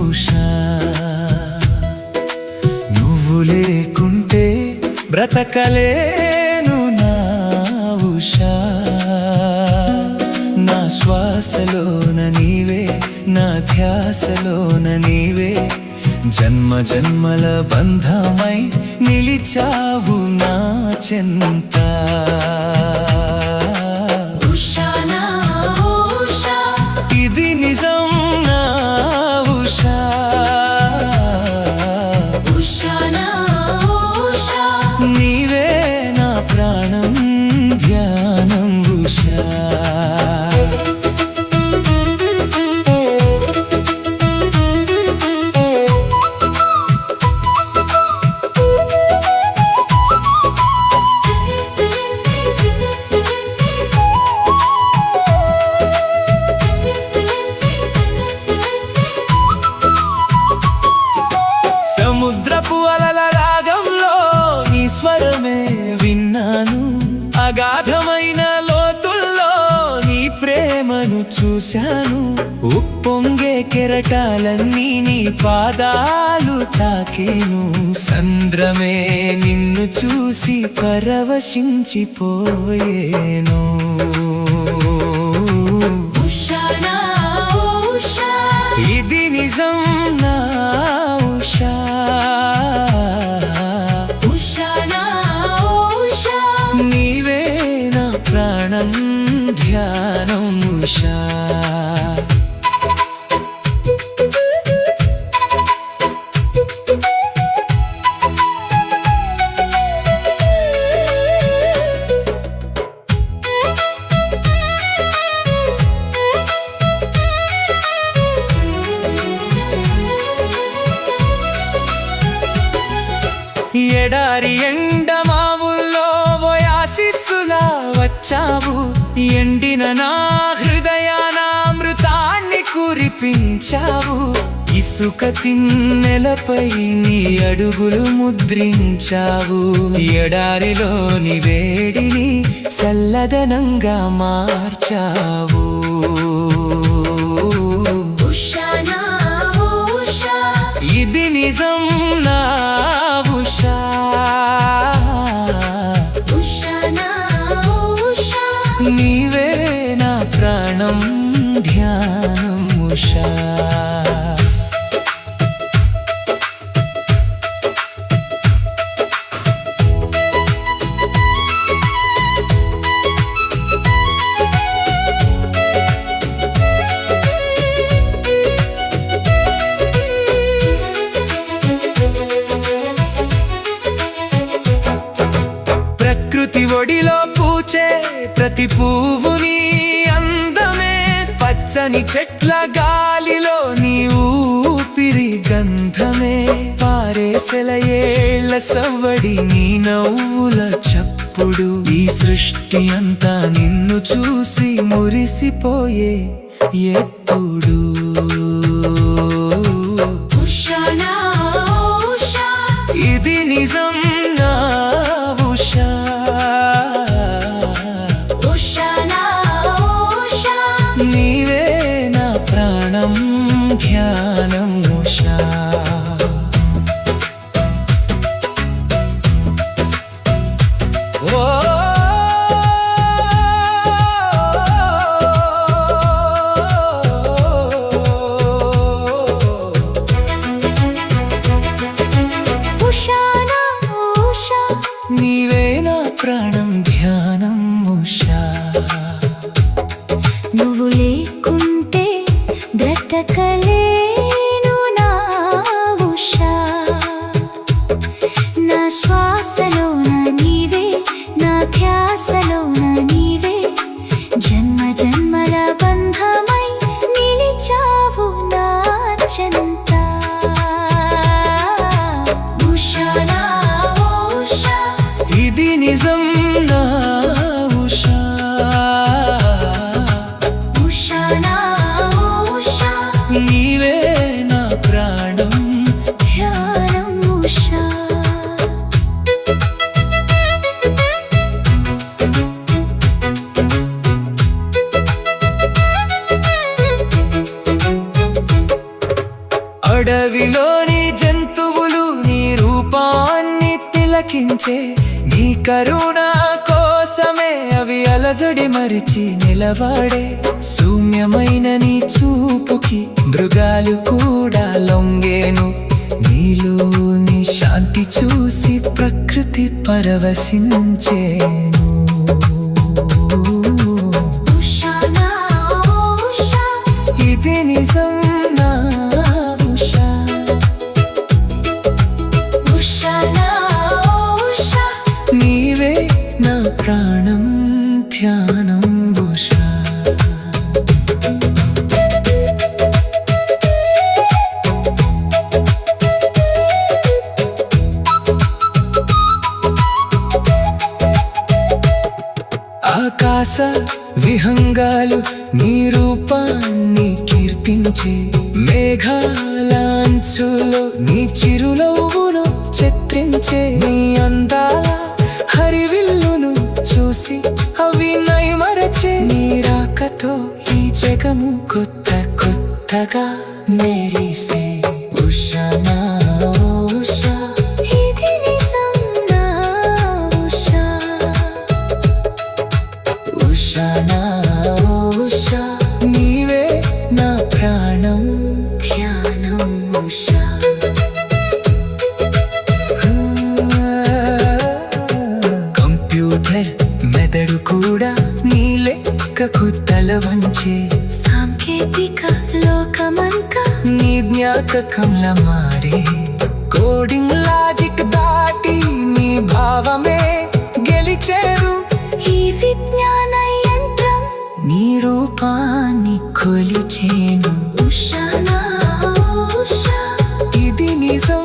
ఉషా నువ్వు లేకుంటే బ్రతకలేను నా ఉషా నా శ్వాసలోన నీవే నా ధ్యాసలోన నీవే జన్మ జన్మల బంధమై నిలిచావు నా చెంత ఇది నిజం నా ఉషా నీవే నా ప్రాణం ధ్యానం ఉషా సముద్రపు అలల రాగంలో నీ స్వరమే విన్నాను అగాధమైన లోతుల్లో నీ ప్రేమను చూశాను ఉప్పొంగే కెరటాలన్నీ నీ పాదాలు తాకేను సంద్రమే నిన్ను చూసి పరవశించిపోయేను ఇది నిజం నా ఉషా నీవే నా ప్రాణం ధ్యానం ఉషా ఎడారి ఎండమావుల్లో ఓయాసిస్సులా వచ్చావు ఎండిన నా హృదయాన అమృతాన్ని కురిపించావు ఇసుక తిన్నెలపై నీ అడుగులు ముద్రించావు ఎడారిలోని వేడిని చల్లదనంగా మార్చావు ఇది నిజం నా ఉషా నీవే నా ప్రాణం ధ్యానం ఉషా ప్రకృతి ఒడిలో పూచే ప్రతి పువ్వుని అందమే పచ్చని చెట్ల గాలిలో నీ ఊపిరి గంధమే పారేసెల ఏళ్ల సవ్వడి నీ నవ్వుల చప్పుడు ఈ సృష్టి అంతా నిన్ను చూసి మురిసిపోయే ఎప్పుడు ఇది నిజం నా ఉషా నీవే నా ప్రాణం ధ్యానం ఉషా ఓ నీవే నా ప్రాణం ధ్యానం ఉషా నువ్వు లేకుంటే బ్రతకలేను నా అడవిలోని జంతువులు నీ రూపాన్ని తిలకించే, నీ కరుణ కోసమే అవి అలజడి మరిచి నిలబడే. శూన్యమైన నీ చూపుకి మృగాలు కూడా లొంగేను, నీలోని శాంతి చూసి ప్రకృతి పరవశించేను. ఇది నిజం నా ఉషా, నీవే నా ప్రాణం ధ్యానం ఉషా. ఆకాశ విహంగాలు నీ రూపాన్ని కీర్తించే, మేఘాలాంచులో నీ చిరునవ్వును చిత్రించే. నీ అందాల హరివిల్లును చూసి అవి నైమరచే. నీ రాకతో ఈ జగము కొత్త కొత్తగా మెరిసే. ఉషా నా ఉషా, ఇది నిజం నా ఉషా. ఉషా నా ఉషా, నీవే నా ప్రాణం ధ్యానం ఉషా. కంప్యూటర్ మెదడు కూడా నీ లెక్కకు తల వంచే. సాంకేతిక లోకమంతా నీ జ్ఞాపకంలా మారే. కోడింగ్ లాజిక్ దాటి నీ భావమే గెలిచేరు. ఈ విజ్ఞాన యంత్రం నీ రూపాన్ని కొలిచేను. ఉషా నా ఉషా, ఇది నిజం